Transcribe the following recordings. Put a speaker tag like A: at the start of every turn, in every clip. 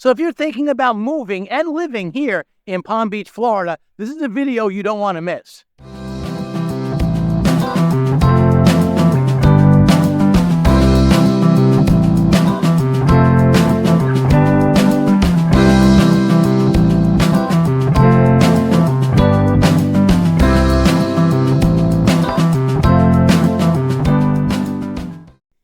A: So if you're thinking about moving and living here in Palm Beach, Florida, this is a video you don't want to miss.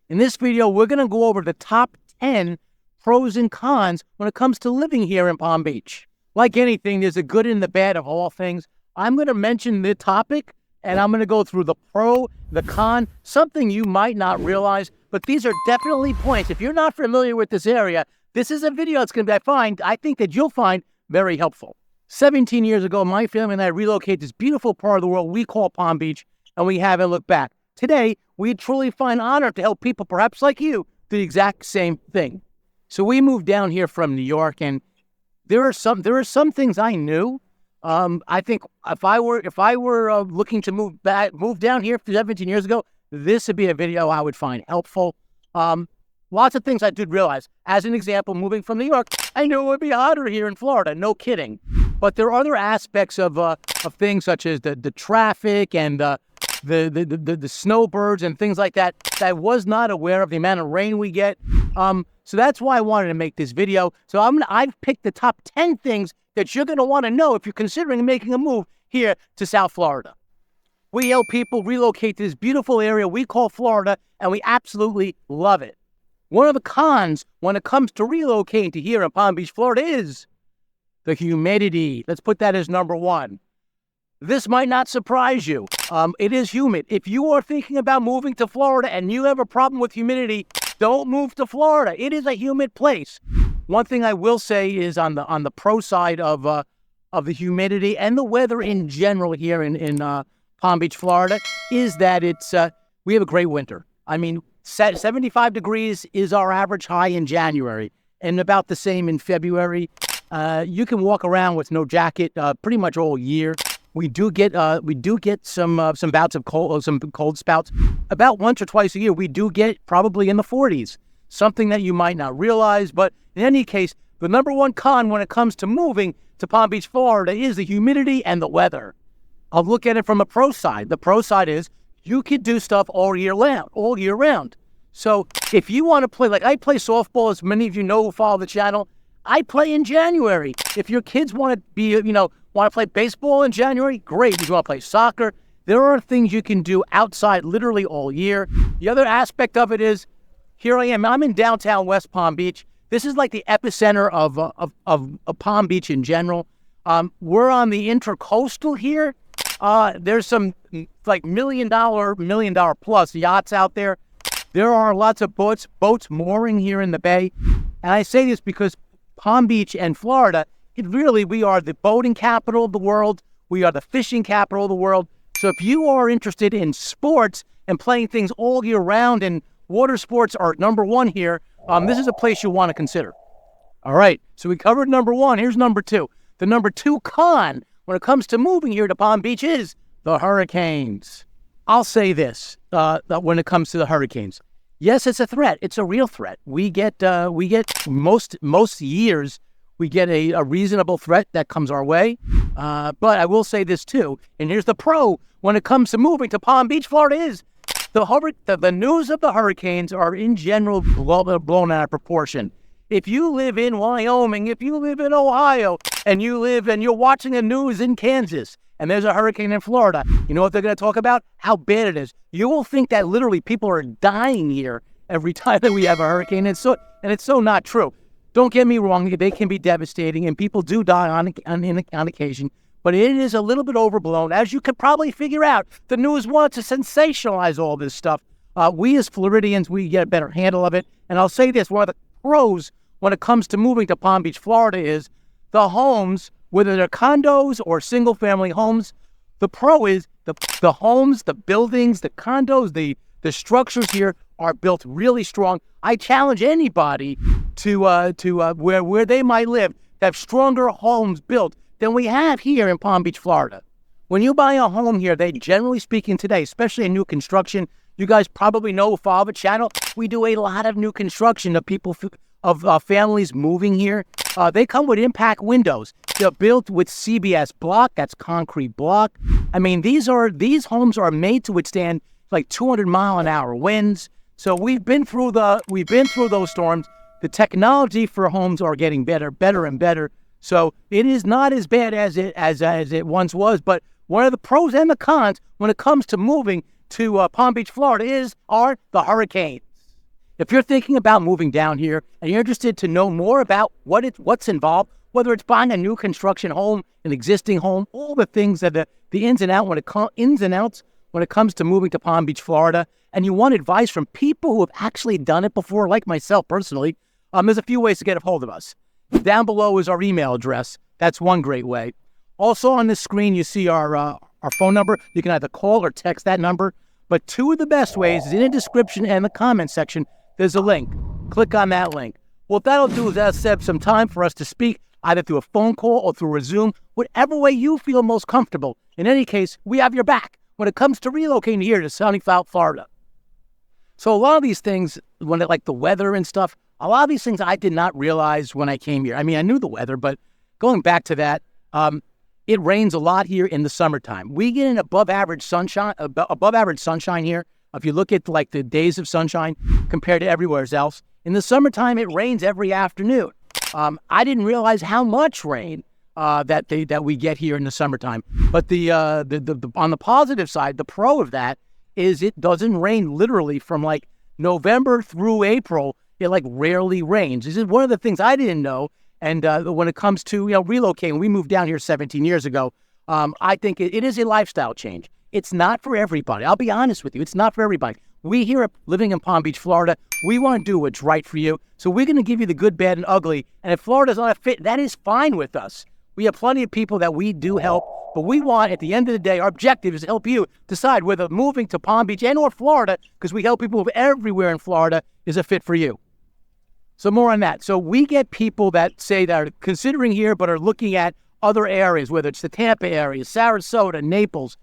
A: In this video, we're going to go over the top 10 pros and cons when it comes to living here in Palm Beach. Like anything, there's a good and the bad of all things. I'm going to mention the topic, and I'm going to go through the pro, the con, something you might not realize, but these are definitely points. If you're not familiar with this area, this is a video that's going to be, I think that you'll find very helpful. 17 years ago, my family and I relocated to this beautiful part of the world we call Palm Beach, and we haven't looked back. Today, we truly find honor to help people perhaps like you do the exact same thing. So we moved down here from New York, and there are some things I knew. I think if I were looking to move down here 17 years ago, this would be a video I would find helpful. Lots of things I did realize. As an example, moving from New York, I knew it would be hotter here in Florida. No kidding. But there are other aspects of things such as the traffic and the snowbirds and things like that I was not aware of, the amount of rain we get. So that's why I wanted to make this video. So I've picked the top 10 things that you're going to want to know if you're considering making a move here to South Florida. We help people relocate to this beautiful area we call Florida, and we absolutely love it. One of the cons when it comes to relocating to here in Palm Beach, Florida is the humidity. Let's put that as number one. This might not surprise you. It is humid. If you are thinking about moving to Florida and you have a problem with humidity, don't move to Florida. It is a humid place. One thing I will say is on the pro side of the humidity and the weather in general here in Palm Beach, Florida, is that we have a great winter. I mean, 75 degrees is our average high in January, and about the same in February. You can walk around with no jacket pretty much all year. We do get some bouts of cold, some cold spouts. About once or twice a year, we do get probably in the 40s, something that you might not realize. But in any case, the number one con when it comes to moving to Palm Beach, Florida is the humidity and the weather. I'll look at it from a pro side. The pro side is you can do stuff all year round. So if you want to play, like I play softball, as many of you know who follow the channel, I play in January. If your kids want to play baseball in January, great. If you want to play soccer, there are things you can do outside literally all year. The other aspect of it is, here I am. I'm in downtown West Palm Beach. This is like the epicenter of Palm Beach in general. We're on the intercoastal here. There's some like million dollar plus yachts out there. There are lots of boats mooring here in the bay. And I say this because Palm Beach and Florida, we are the boating capital of the world. We are the fishing capital of the world. So if you are interested in sports and playing things all year round, and water sports are number one here, this is a place you want to consider. All right, so we covered number one. Here's number two. The number two con when it comes to moving here to Palm Beach is the hurricanes. I'll say this when it comes to the hurricanes. Yes, it's a threat. It's a real threat. We get most years, we get a reasonable threat that comes our way. But I will say this too, and here's the pro when it comes to moving to Palm Beach, Florida is the news of the hurricanes are in general blown out of proportion. If you live in Wyoming, if you live in Ohio, and you're watching the news in Kansas, and there's a hurricane in Florida, you know what they're going to talk about? How bad it is. You will think that literally people are dying here every time that we have a hurricane. And it's so not true. Don't get me wrong, they can be devastating, and people do die on occasion, but it is a little bit overblown. As you could probably figure out, the news wants to sensationalize all this stuff. We as Floridians, we get a better handle of it. And I'll say this, one of the pros when it comes to moving to Palm Beach, Florida is the homes, whether they're condos or single-family homes. The pro is the homes, the buildings, the condos, the structures here are built really strong. I challenge anybody to where they might live to have stronger homes built than we have here in Palm Beach, Florida. When you buy a home here, they generally speaking today, especially in new construction, you guys probably know, follow the channel, we do a lot of new construction of people of families moving here. They come with impact windows. They're built with CBS block. That's concrete block. I mean, these homes are made to withstand like 200-mile-an-hour winds. So we've been through those storms. The technology for homes are getting better and better. So it is not as bad as it once was. But one of the pros and the cons when it comes to moving to Palm Beach, Florida, are the hurricanes. If you're thinking about moving down here and you're interested to know more about what's involved, whether it's buying a new construction home, an existing home, all the things that the ins and outs when it comes to moving to Palm Beach, Florida, and you want advice from people who have actually done it before, like myself personally, there's a few ways to get a hold of us. Down below is our email address. That's one great way. Also on the screen, you see our phone number. You can either call or text that number. But two of the best ways is in the description and the comment section. There's a link. Click on that link. What that'll do is that'll set up some time for us to speak, either through a phone call or through a Zoom, whatever way you feel most comfortable. In any case, we have your back when it comes to relocating here to sunny South Florida. So a lot of these things, like the weather and stuff, a lot of these things I did not realize when I came here. I mean, I knew the weather, but going back to that, it rains a lot here in the summertime. We get an above average sunshine here. If you look at like the days of sunshine compared to everywhere else, in the summertime it rains every afternoon. I didn't realize how much rain that we get here in the summertime. But the on the positive side, the pro of that is it doesn't rain literally from like November through April. It like rarely rains. This is one of the things I didn't know. And when it comes to relocating, we moved down here 17 years ago. I think it is a lifestyle change. It's not for everybody. I'll be honest with you. It's not for everybody. We here living in Palm Beach, Florida, we want to do what's right for you. So we're going to give you the good, bad, and ugly. And if Florida's not a fit, that is fine with us. We have plenty of people that we do help. But we want, at the end of the day, our objective is to help you decide whether moving to Palm Beach and or Florida, because we help people move everywhere in Florida, is a fit for you. So more on that. So we get people that say that are considering here but are looking at other areas, whether it's the Tampa area, Sarasota, Naples.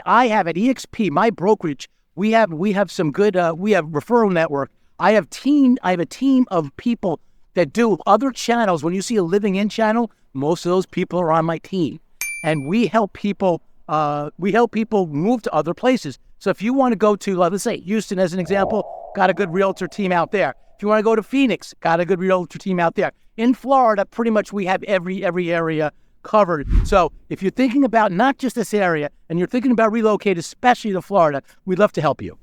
A: I have at EXP, my brokerage, we have some good, we have referral network. I have a team of people that do other channels. When you see a living in channel, most of those people are on my team. And we help people move to other places. So if you want to go to, let's say Houston as an example, got a good realtor team out there. If you want to go to Phoenix, got a good realtor team out there. In Florida, pretty much we have every area covered. So if you're thinking about not just this area, and you're thinking about relocating, especially to Florida, we'd love to help you.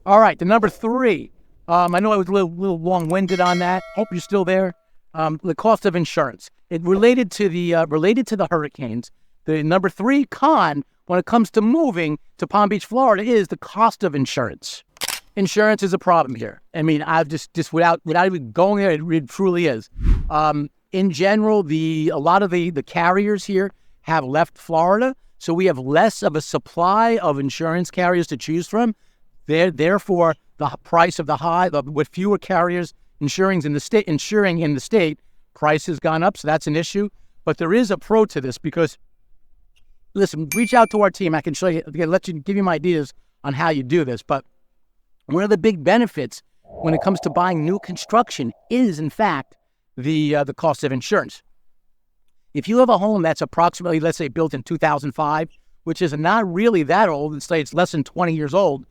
A: All right, the number 3. I know I was a little long-winded on that. Hope you're still there. The cost of insurance. It related to the hurricanes. The number 3 con when it comes to moving to Palm Beach, Florida, is the cost of insurance. Insurance is a problem here. I mean, I've just without even going there, it truly is. In general, a lot of the carriers here have left Florida, so we have less of a supply of insurance carriers to choose from. Therefore, the price of with fewer carriers insuring in the state, price has gone up, so that's an issue. But there is a pro to this because, listen, reach out to our team. I can show you, give you my ideas on how you do this. But one of the big benefits when it comes to buying new construction is, in fact, the cost of insurance. If you have a home that's approximately, let's say, built in 2005, which is not really that old, let's say it's less than 20 years old,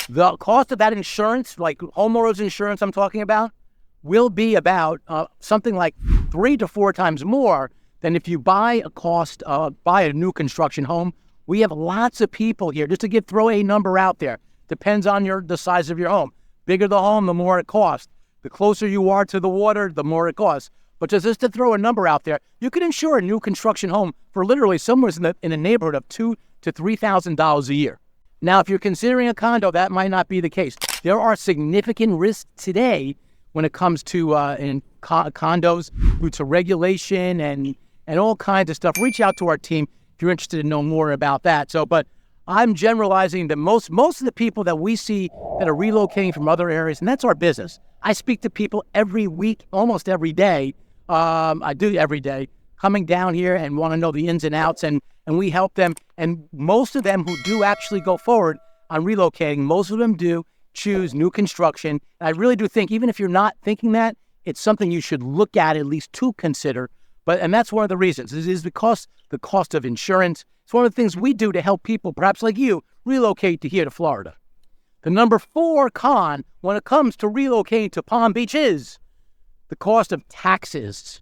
A: the cost of that insurance, like homeowners insurance I'm talking about, will be about something like 3 to 4 times more than if you buy a new construction home. We have lots of people here, just to throw a number out there. Depends on the size of your home. Bigger the home, the more it costs. The closer you are to the water, the more it costs. But just to throw a number out there, you can insure a new construction home for literally somewhere in the neighborhood of $2,000 to $3,000 a year. Now, if you're considering a condo, that might not be the case. There are significant risks today when it comes to condos due to regulation and all kinds of stuff. Reach out to our team if you're interested to know more about that. But I'm generalizing that most of the people that we see that are relocating from other areas, and that's our business. I speak to people every week, almost every day. I do every day, coming down here and want to know the ins and outs, and we help them. And most of them who do actually go forward on relocating, most of them do choose new construction. And I really do think, even if you're not thinking that, it's something you should look at least to consider. And that's one of the reasons. It is because the cost of insurance. It's one of the things we do to help people, perhaps like you, relocate to here to Florida. The number 4 con when it comes to relocating to Palm Beach is the cost of taxes.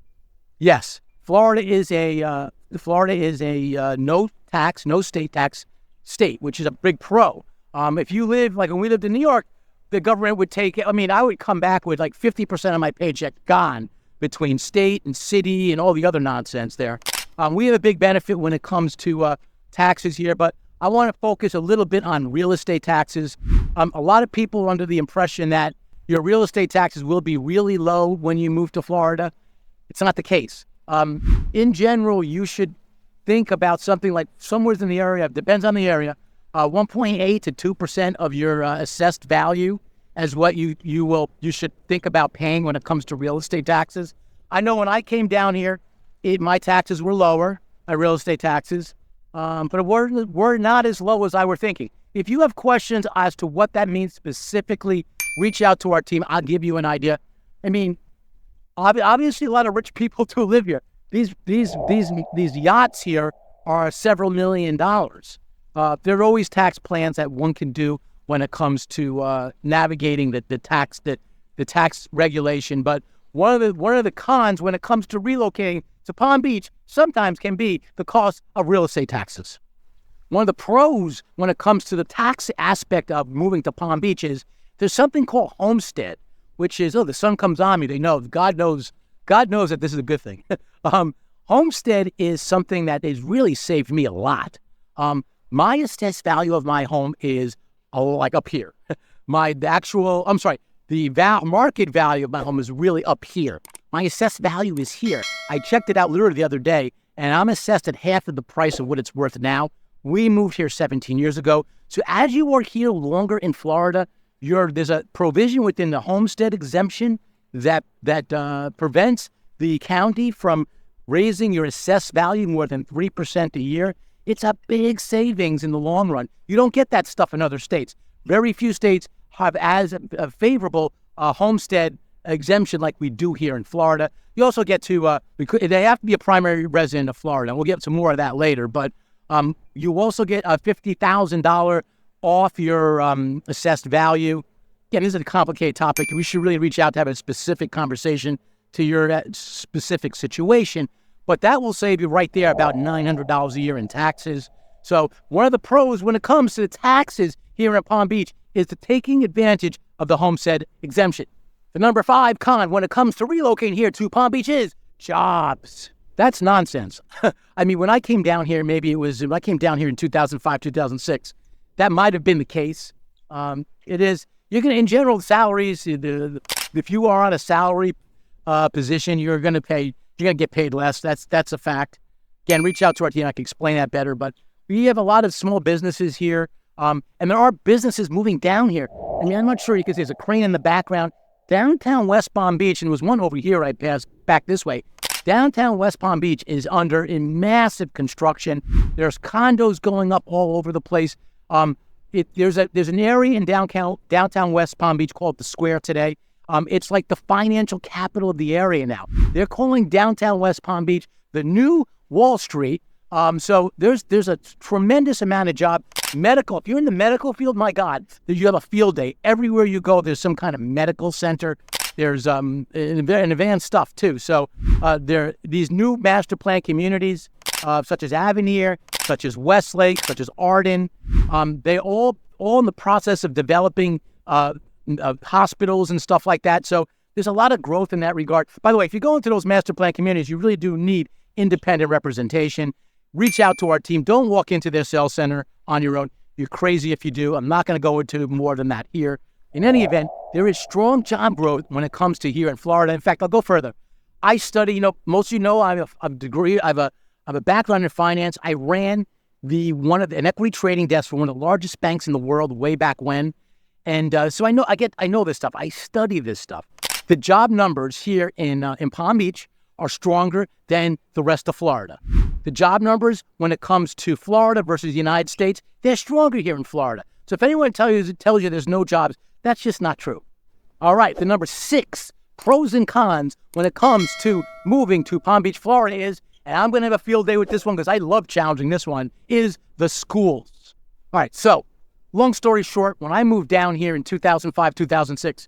A: Yes, Florida is a no tax, no state tax state, which is a big pro. If you live, like when we lived in New York, the government would take, I would come back with like 50% of my paycheck gone between state and city and all the other nonsense there. We have a big benefit when it comes to taxes here, but I want to focus a little bit on real estate taxes. A lot of people are under the impression that your real estate taxes will be really low when you move to Florida. It's not the case. In general, you should think about something like somewhere in the area, depends on the area, 1.8 to 2% of your assessed value as what you should think about paying when it comes to real estate taxes. I know when I came down here, my taxes were lower, my real estate taxes, but were not as low as I were thinking. If you have questions as to what that means specifically, reach out to our team. I'll give you an idea. Obviously, a lot of rich people do live here. These yachts here are several $1 million. There are always tax plans that one can do when it comes to navigating the tax regulation. But one of the cons when it comes to relocating to Palm Beach sometimes can be the cost of real estate taxes. One of the pros when it comes to the tax aspect of moving to Palm Beach is there's something called Homestead, which is, the sun comes on me. They know, God knows that this is a good thing. Homestead is something that has really saved me a lot. My assessed value of my home is like up here. The market value of my home is really up here. My assessed value is here. I checked it out literally the other day, and I'm assessed at half of the price of what it's worth now. We moved here 17 years ago. So as you are here longer in Florida, there's a provision within the Homestead Exemption that prevents the county from raising your assessed value more than 3% a year. It's a big savings in the long run. You don't get that stuff in other states. Very few states have as a favorable homestead exemption like we do here in Florida. You also get to, they have to be a primary resident of Florida. We'll get to more of that later, but you also get a $50,000 off your assessed value. Again, this is a complicated topic. We should really reach out to have a specific conversation to your specific situation, but that will save you right there about $900 a year in taxes. So one of the pros when it comes to the taxes here in Palm Beach is the taking advantage of the Homestead Exemption. The number 5 con when it comes to relocating here to Palm Beach is jobs. That's nonsense. When I came down here, when I came down here in 2005, 2006, that might have been the case. It is. You're going to, in general, salaries, if you are on a salary position, you're going to get paid less. That's a fact. Again, reach out to our team. I can explain that better. But we have a lot of small businesses here, and there are businesses moving down here. I'm not sure because there's a crane in the background. Downtown West Palm Beach, and there was one over here I passed back this way. Downtown West Palm Beach is under in massive construction. There's condos going up all over the place. There's an area in downtown West Palm Beach called the Square today. It's like the financial capital of the area now. They're calling downtown West Palm Beach the new Wall Street. So there's a tremendous amount of job. Medical, if you're in the medical field, my God, you have a field day. Everywhere you go, there's some kind of medical center. There's advanced stuff too. So there are these new master plan communities, such as Avenir, such as Westlake, such as Arden. They all in the process of developing hospitals and stuff like that. So there's a lot of growth in that regard. By the way, if you go into those master plan communities, you really do need independent representation. Reach out to our team. Don't walk into their sales center on your own. You're crazy if you do. I'm not going to go into more than that here. In any event, there is strong job growth when it comes to here in Florida. In fact, I'll go further. I study, most of you know, I have a degree, I have a background in finance. I ran an equity trading desk for one of the largest banks in the world way back when. And so I know this stuff. I study this stuff. The job numbers here in Palm Beach are stronger than the rest of Florida. The job numbers when it comes to Florida versus the United States, they're stronger here in Florida. So if anyone tells you there's no jobs, that's just not true. All right, the number 6 pros and cons when it comes to moving to Palm Beach, Florida is, and I'm going to have a field day with this one because I love challenging this one, is the schools. All right, so long story short, when I moved down here in 2005, 2006,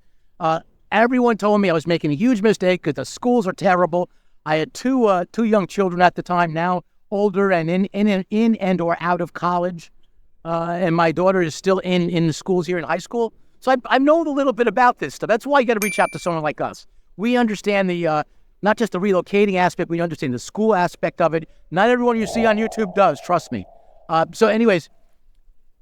A: everyone told me I was making a huge mistake because the schools are terrible. I had two young children at the time, now older and in and or out of college. And my daughter is still in the schools here in high school. So I know a little bit about this stuff. That's why you got to reach out to someone like us. We understand the not just the relocating aspect, we understand the school aspect of it. Not everyone you see on YouTube does, trust me. So anyways,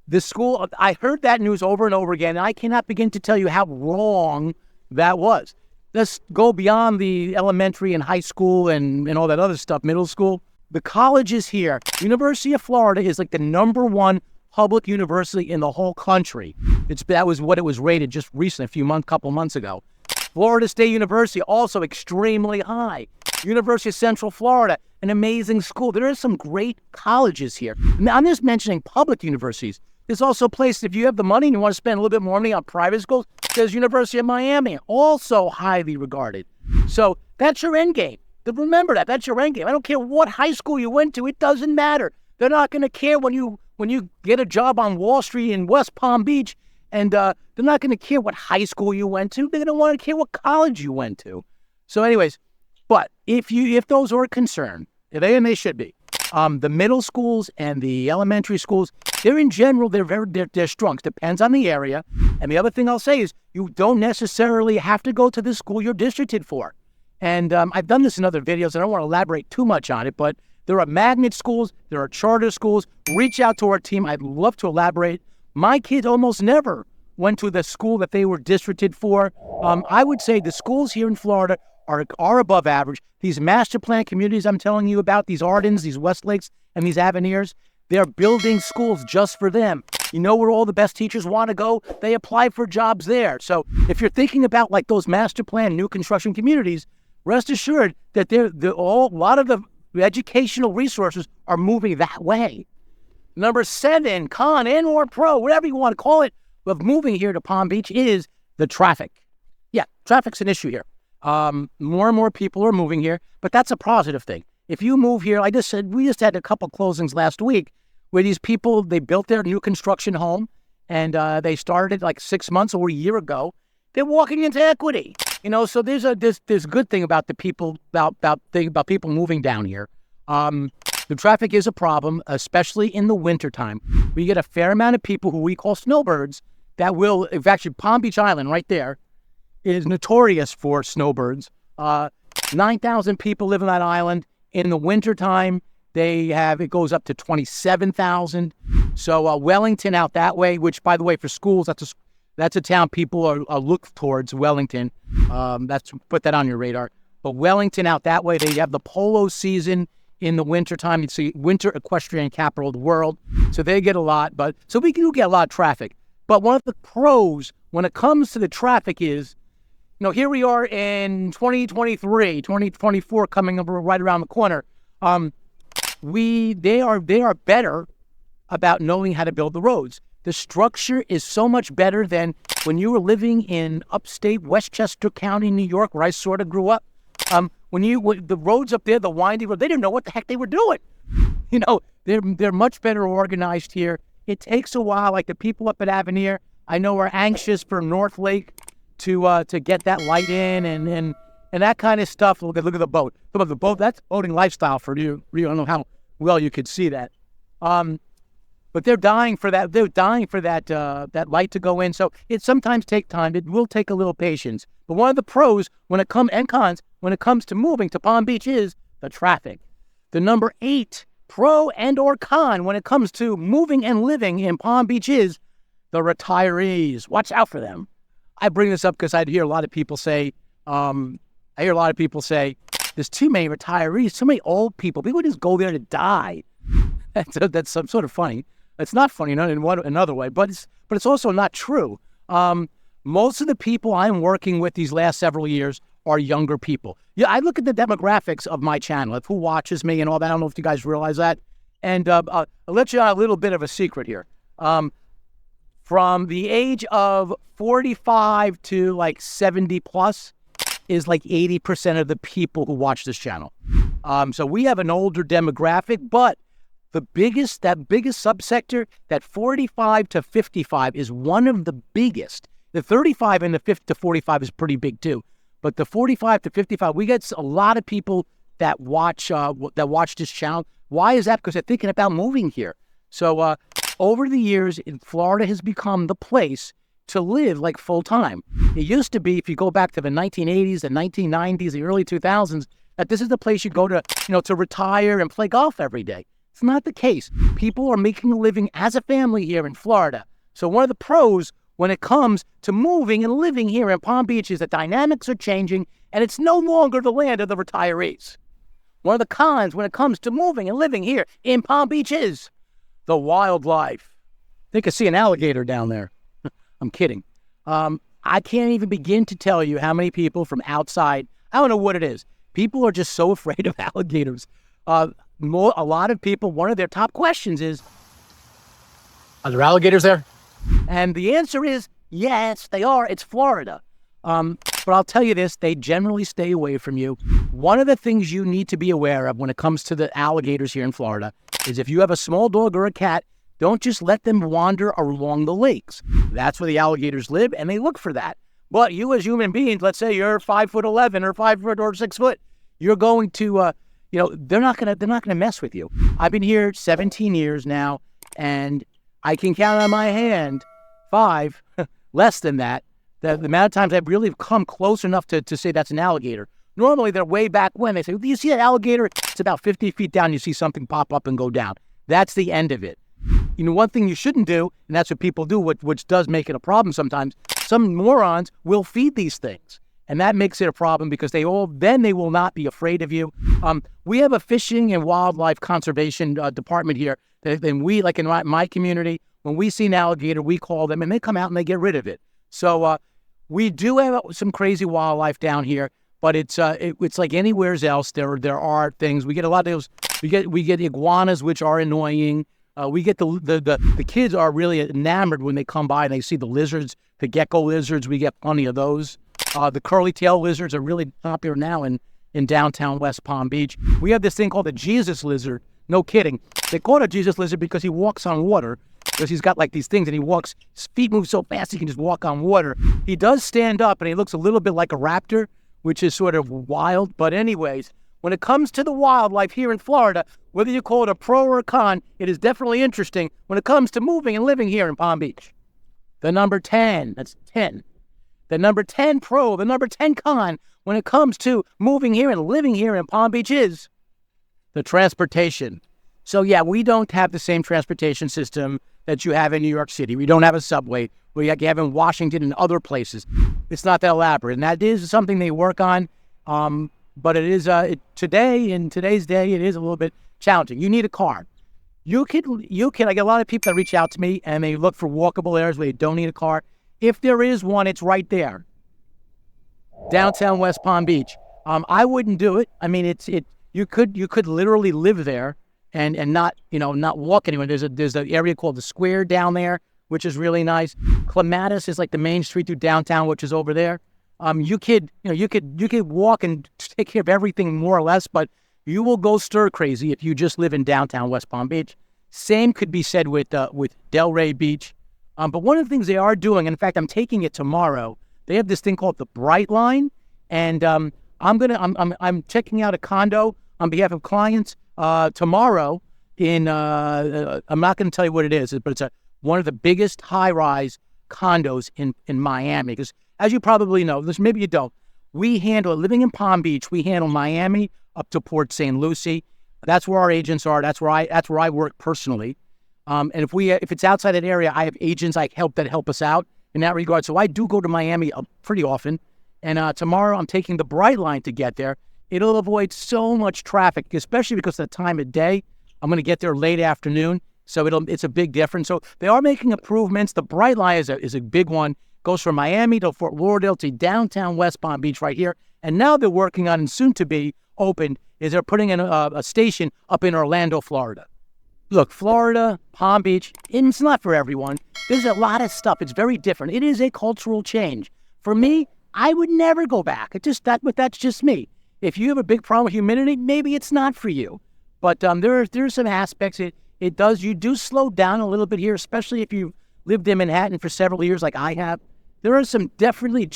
A: the school, I heard that news over and over again, and I cannot begin to tell you how wrong that was. Let's go beyond the elementary and high school and all that other stuff, middle school. The colleges here, University of Florida is like the #1 public university in the whole country. That was what it was rated just recently, couple months ago. Florida State University, also extremely high. University of Central Florida, an amazing school. There are some great colleges here. I'm just mentioning public universities. There's also places, if you have the money and you want to spend a little bit more money on private schools, there's University of Miami, also highly regarded. So that's your end game. Remember that. That's your end game. I don't care what high school you went to. It doesn't matter. They're not going to care when you get a job on Wall Street in West Palm Beach, and they're not going to care what high school you went to. They're going to want to care what college you went to. So anyways, but if those are a concern, they should be, the middle schools and the elementary schools, they're in general, they're strong. It depends on the area. And the other thing I'll say is you don't necessarily have to go to the school you're districted for. And I've done this in other videos. I don't want to elaborate too much on it, but there are magnet schools. There are charter schools. Reach out to our team. I'd love to elaborate. My kids almost never went to the school that they were districted for. I would say the schools here in Florida are above average. These master plan communities I'm telling you about, these Ardens, these Westlakes, and these Avenires, they're building schools just for them. You know where all the best teachers want to go? They apply for jobs there. So if you're thinking about like those master plan new construction communities, rest assured that a lot of the educational resources are moving that way. Number 7, con and or pro, whatever you want to call it, of moving here to Palm Beach is the traffic. Yeah, traffic's an issue here. More and more people are moving here, but that's a positive thing. If you move here, we just had a couple closings last week where these people, they built their new construction home and they started like 6 months or a year ago. They're walking into equity. So there's a good thing about the people about people moving down here. The traffic is a problem, especially in the wintertime. We get a fair amount of people who we call snowbirds that will, actually Palm Beach Island right there is notorious for snowbirds. 9,000 people live on that island. In the wintertime, it goes up to 27,000. So Wellington out that way, which by the way, for schools, that's a town people are look towards, Wellington. Put that on your radar. But Wellington out that way, they have the polo season in the wintertime. It's the winter equestrian capital of the world. So they get a lot. So we do get a lot of traffic. But one of the pros when it comes to the traffic is, here we are in 2023, 2024 coming up right around the corner. They are better about knowing how to build the roads. The structure is so much better than when you were living in upstate Westchester County, New York, where I sort of grew up. The roads up there, the winding road, they didn't know what the heck they were doing. They're much better organized here. It takes a while. Like the people up at Avenir, I know are anxious for North Lake to get that light in and that kind of stuff. Look at the boat. Look at the boat. That's boating lifestyle for you. I don't know how well you could see that. But they're dying for that. They're dying for that light to go in. So it sometimes takes time. It will take a little patience. But one of the pros and cons when it comes to moving to Palm Beach is the traffic. The number 8 pro and or con when it comes to moving and living in Palm Beach is the retirees. Watch out for them. I bring this up because I hear a lot of people say, there's too many retirees, too many old people. People just go there to die. That's some sort of funny. It's not funny in another way, but it's also not true. Most of the people I'm working with these last several years are younger people. Yeah, I look at the demographics of my channel, of who watches me and all that. I don't know if you guys realize that. And I'll let you on a little bit of a secret here. From the age of 45 to like 70 plus is like 80% of the people who watch this channel. So we have an older demographic, but that biggest subsector, that 45 to 55, is one of the biggest. The 35 and the 50 to 45 is pretty big too. But the 45 to 55, we get a lot of people that watch this channel. Why is that? Because they're thinking about moving here. So over the years, Florida has become the place to live like full time. It used to be, if you go back to the 1980s, the 1990s, the early 2000s, that this is the place you go to, to retire and play golf every day. It's not the case. People are making a living as a family here in Florida. So one of the pros when it comes to moving and living here in Palm Beach is the dynamics are changing, and it's no longer the land of the retirees. One of the cons when it comes to moving and living here in Palm Beach is the wildlife. They could see an alligator down there. I'm kidding. I can't even begin to tell you how many people from outside, I don't know what it is. People are just so afraid of alligators. A lot of people, one of their top questions is, are there alligators there? And the answer is, yes, they are. It's Florida. But I'll tell you this, they generally stay away from you. One of the things you need to be aware of when it comes to the alligators here in Florida is if you have a small dog or a cat, don't just let them wander along the lakes. That's where the alligators live, and they look for that. But you as human beings, let's say you're 5'11" or 5 foot or 6 foot, you're going to, they're not gonna mess with you. I've been here 17 years now, and I can count on my hand 5, less than that, the amount of times I've really come close enough to say that's an alligator. Normally, they're way back when. They say, do you see that alligator? It's about 50 feet down. You see something pop up and go down. That's the end of it. One thing you shouldn't do, and that's what people do, which does make it a problem sometimes, some morons will feed these things. And that makes it a problem because they will not be afraid of you. We have a fishing and wildlife conservation department here. And we, like in my community, when we see an alligator, we call them and they come out and they get rid of it. So we do have some crazy wildlife down here, but it's like anywhere else. There are things. We get a lot of those. We get iguanas, which are annoying. We get the kids are really enamored when they come by and they see the lizards, the gecko lizards. We get plenty of those. The curly tail lizards are really popular now in downtown West Palm Beach. We have this thing called the Jesus lizard. No kidding. They call it a Jesus lizard because he walks on water, because he's got like these things and his feet move so fast he can just walk on water. He does stand up and he looks a little bit like a raptor, which is sort of wild. But anyways, when it comes to the wildlife here in Florida, whether you call it a pro or a con, it is definitely interesting when it comes to moving and living here in Palm Beach. The number 10, that's 10. The number 10 pro, the number 10 con when it comes to moving here and living here in Palm Beach is the transportation. So yeah, we don't have the same transportation system that you have in New York City. We don't have a subway we have in Washington and other places. It's not that elaborate, and that is something they work on. But it is today, in today's day, it is a little bit challenging. You need a car. You can. I get a lot of people that reach out to me and they look for walkable areas where they don't need a car. If there is one, it's right there, downtown West Palm Beach. I wouldn't do it. I mean, you could literally live there and not walk anywhere. There's an area called the Square down there, which is really nice. Clematis is like the main street through downtown, which is over there. You could walk and take care of everything more or less, but you will go stir crazy if you just live in downtown West Palm Beach. Same could be said with Delray Beach. But one of the things they are doing, and in fact, I'm taking it tomorrow. They have this thing called the Bright Line, and I'm checking out a condo on behalf of clients tomorrow. I'm not going to tell you what it is, but it's one of the biggest high-rise condos in Miami. Because as you probably know, maybe you don't, we handle living in Palm Beach. We handle Miami up to Port St. Lucie. That's where our agents are. That's where I work personally. And if it's outside that area, I have agents that help us out in that regard. So I do go to Miami pretty often. And tomorrow I'm taking the Bright Line to get there. It'll avoid so much traffic, especially because of the time of day. I'm going to get there late afternoon, so it's a big difference. So they are making improvements. The Bright Line is a big one. Goes from Miami to Fort Lauderdale to downtown West Palm Beach right here. And now they're working on, and soon to be opened, is they're putting in a station up in Orlando, Florida. Look, Florida, Palm Beach, it's not for everyone. There's a lot of stuff. It's very different. It is a cultural change. For me, I would never go back. But that's just me. If you have a big problem with humidity, maybe it's not for you. But there are some aspects. You do slow down a little bit here, especially if you lived in Manhattan for several years like I have. There are some definite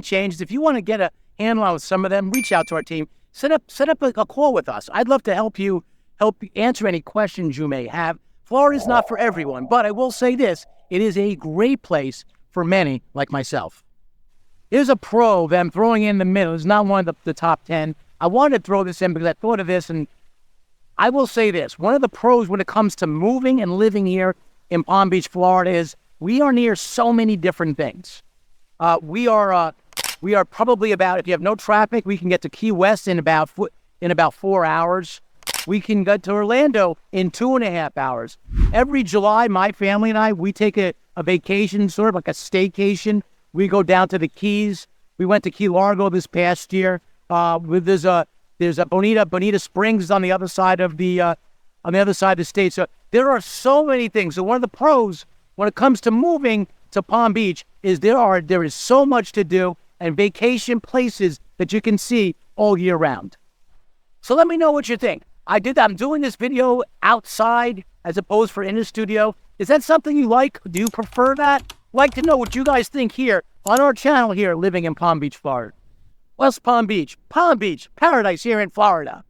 A: changes. If you want to get a handle on some of them, reach out to our team. Set up a call with us. I'd love to help you answer any questions you may have. Florida's not for everyone, but I will say this. It is a great place for many like myself. Here's a pro that I'm throwing in the middle. It's not one of the top 10. I wanted to throw this in because I thought of this, and I will say this. One of the pros when it comes to moving and living here in Palm Beach, Florida is we are near so many different things. We are probably about, if you have no traffic, we can get to Key West in about 4 hours. We can get to Orlando in 2.5 hours. Every July, my family and I, we take a vacation, sort of like a staycation. We go down to the Keys. We went to Key Largo this past year. There's a Bonita Springs on the other side of the state. So there are so many things. So one of the pros when it comes to moving to Palm Beach is there is so much to do and vacation places that you can see all year round. So let me know what you think. I'm doing this video outside as opposed for in the studio. Is that something you like? Do you prefer that? I'd like to know what you guys think here on our channel here, living in Palm Beach, Florida. West Palm Beach, paradise here in Florida.